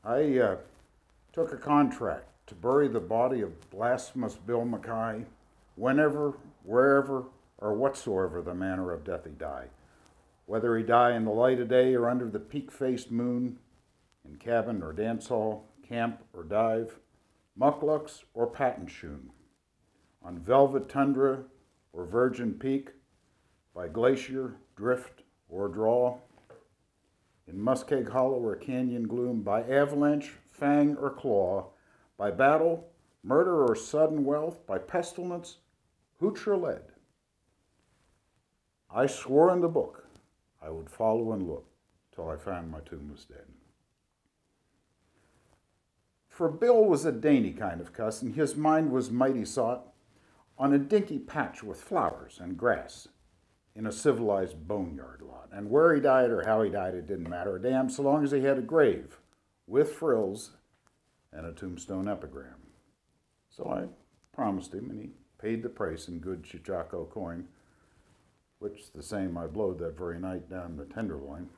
I took a contract to bury the body of blasphemous Bill MacKie whenever, wherever, or whatsoever the manner of death he die, whether he die in the light of day or under the peak-faced moon, in cabin or dance hall, camp or dive, mucklucks or patent shoon, on velvet tundra or virgin peak, by glacier, drift, or draw, in muskeg hollow or canyon gloom, by avalanche, fang, or claw, by battle, murder, or sudden wealth, by pestilence, hooch or lead. I swore in the book I would follow and look till I found my tomb was dead. For Bill was a dainty kind of cuss, and his mind was mighty sought on a dinky patch with flowers and grass in a civilized boneyard lot. And where he died or how he died, it didn't matter a damn so long as he had a grave with frills and a tombstone epigram. So I promised him, and he paid the price in good Chichaco coin, which the same I blowed that very night down the Tenderloin.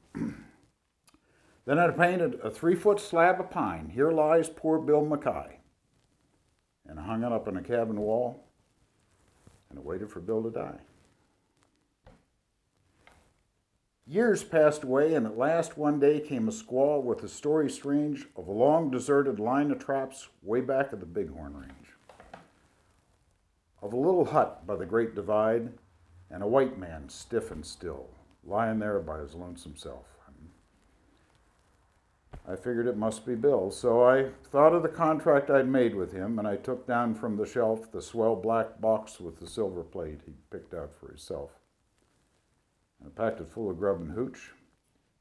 Then I painted a 3-foot slab of pine. Here lies poor Bill MacKie. And I hung it up on a cabin wall, and I waited for Bill to die. Years passed away, and at last one day came a squaw with a story strange of a long deserted line of traps way back at the Bighorn Range. Of a little hut by the Great Divide, and a white man stiff and still, lying there by his lonesome self. I figured it must be Bill, so I thought of the contract I'd made with him, and I took down from the shelf the swell black box with the silver plate he'd picked out for himself. I packed it full of grub and hooch,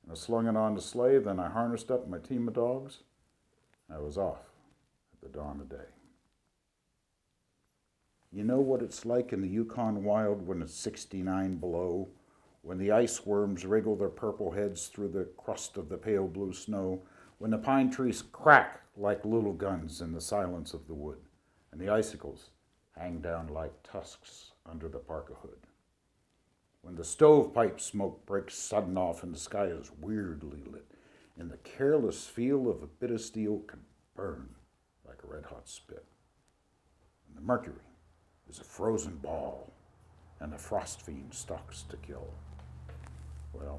and I slung it on the sleigh. Then I harnessed up my team of dogs, and I was off at the dawn of day. You know what it's like in the Yukon wild when it's 69 below, when the ice worms wriggle their purple heads through the crust of the pale blue snow, when the pine trees crack like little guns in the silence of the wood, and the icicles hang down like tusks under the parka hood. When the stovepipe smoke breaks sudden off and the sky is weirdly lit, and the careless feel of a bit of steel can burn like a red-hot spit. And the mercury is a frozen ball, and the frost fiend stalks to kill. Well,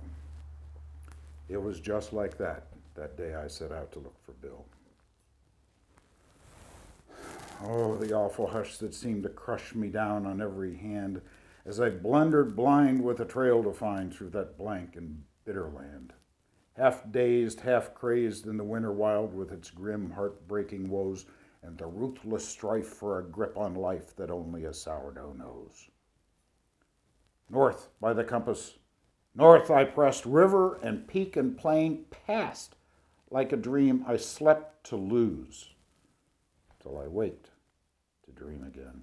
it was just like that day I set out to look for Bill. Oh, the awful hush that seemed to crush me down on every hand as I blundered blind with a trail to find through that blank and bitter land. Half dazed, half crazed in the winter wild with its grim, heart-breaking woes and the ruthless strife for a grip on life that only a sourdough knows. North by the compass, north I pressed, river and peak and plain past like a dream I slept to lose, till I waked to dream again.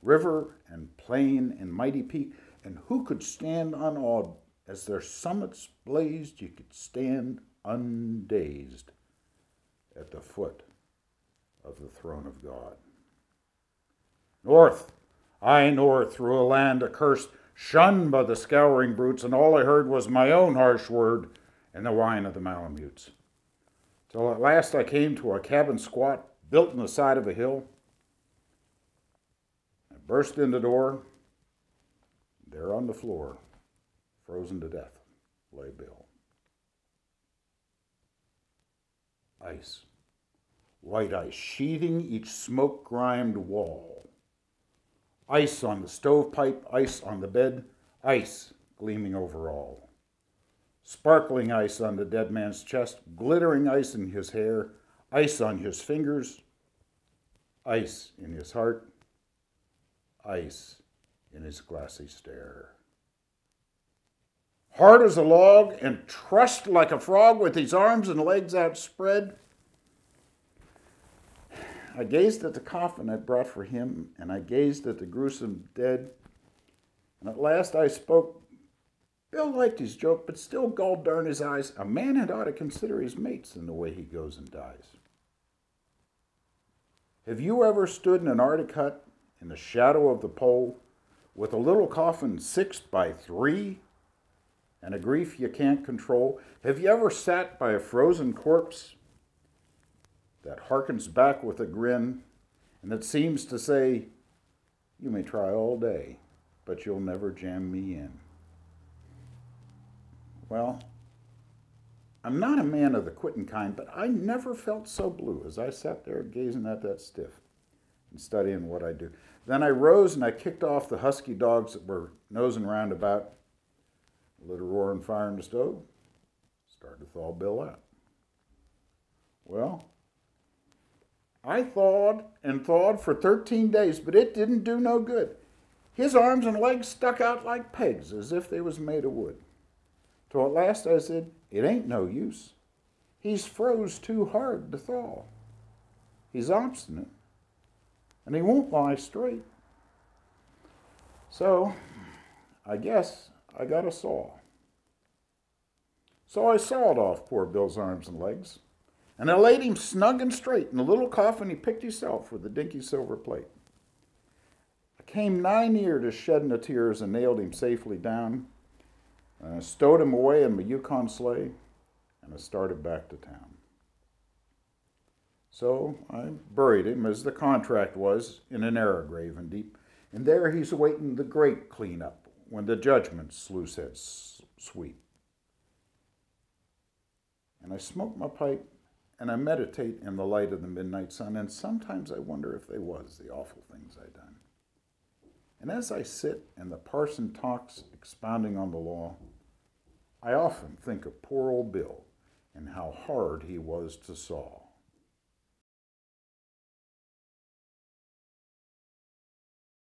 River and plain and mighty peak, and who could stand unawed as their summits blazed? You could stand undazed at the foot of the throne of God. North, I north through a land accursed, shunned by the scouring brutes, and all I heard was my own harsh word and the whine of the Malamutes. Till at last I came to a cabin squat built in the side of a hill. I burst in the door. There on the floor, frozen to death, lay Bill. Ice, white ice, sheathing each smoke-grimed wall. Ice on the stovepipe, ice on the bed, ice gleaming over all. Sparkling ice on the dead man's chest, glittering ice in his hair, ice on his fingers, ice in his heart, ice in his glassy stare. Hard as a log and trussed like a frog with his arms and legs outspread, I gazed at the coffin I'd brought for him, and I gazed at the gruesome dead, and at last I spoke. Bill liked his joke, but still galled darn his eyes. A man had ought to consider his mates in the way he goes and dies. Have you ever stood in an Arctic hut in the shadow of the pole with a little coffin 6 by 3 and a grief you can't control. Have you ever sat by a frozen corpse that harkens back with a grin and that seems to say, you may try all day, but you'll never jam me in? Well, I'm not a man of the quitting kind, but I never felt so blue as I sat there gazing at that stiff and studying what I do. Then I rose and I kicked off the husky dogs that were nosing round about, lit a roaring fire in the stove, started to thaw Bill out. Well, I thawed and thawed for 13 days, but it didn't do no good. His arms and legs stuck out like pegs, as if they was made of wood. Till at last I said, it ain't no use. He's froze too hard to thaw. He's obstinate, and he won't lie straight. So, I guess I got a saw. So I sawed off poor Bill's arms and legs, and I laid him snug and straight in the little coffin he picked himself with the dinky silver plate. I came nigh near to shedding the tears and nailed him safely down. I stowed him away in my Yukon sleigh, and I started back to town. So I buried him, as the contract was, in an arrow grave and deep, and there he's awaiting the great cleanup when the judgment sluice heads sweep. And I smoke my pipe, and I meditate in the light of the midnight sun, and sometimes I wonder if they was the awful things I done. And as I sit and the parson talks expounding on the law, I often think of poor old Bill and how hard he was to saw.